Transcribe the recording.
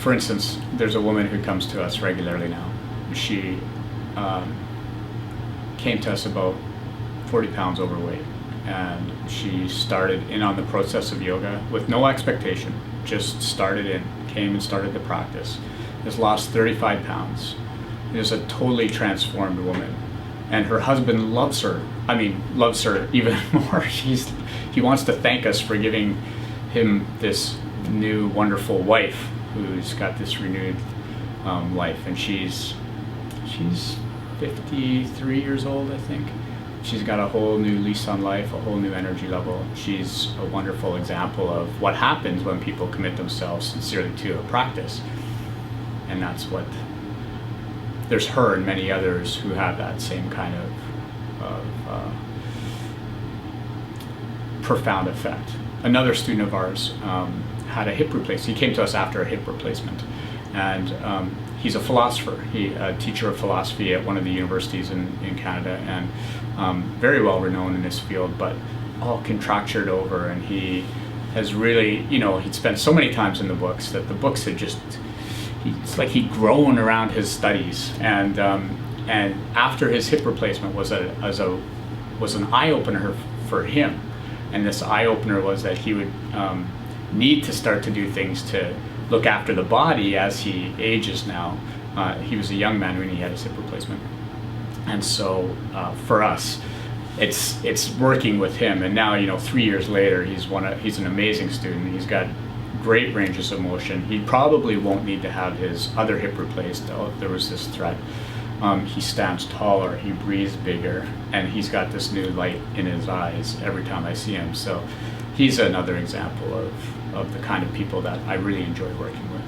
for instance, there's a woman who comes to us regularly now. She came to us about 40 pounds overweight, and she started in on the process of yoga with no expectation, just came and started the practice, has lost 35 pounds, is a totally transformed woman, and her husband loves her even more. He wants to thank us for giving him this new wonderful wife who's got this renewed life, and she's 53 years old, I think. She's got a whole new lease on life, a whole new energy level. She's a wonderful example of what happens when people commit themselves sincerely to a practice. And that's what, there's her and many others who have that same kind of profound effect. Another student of ours had a hip replacement. He came to us after a hip replacement, and he's a philosopher. He's a teacher of philosophy at one of the universities in Canada, and very well renowned in his field, but all contractured over, and he has really, he'd spent so many times in the books that the books had just, it's like he'd grown around his studies, and after his hip replacement was an eye-opener for him. And this eye-opener was that he would need to start to do things to look after the body as he ages now. He was a young man when he had his hip replacement. And so for us, it's working with him. And now, 3 years later, he's an amazing student. He's got great ranges of motion. He probably won't need to have his other hip replaced. There was this threat. He stands taller, he breathes bigger, and he's got this new light in his eyes every time I see him. So he's another example of the kind of people that I really enjoy working with.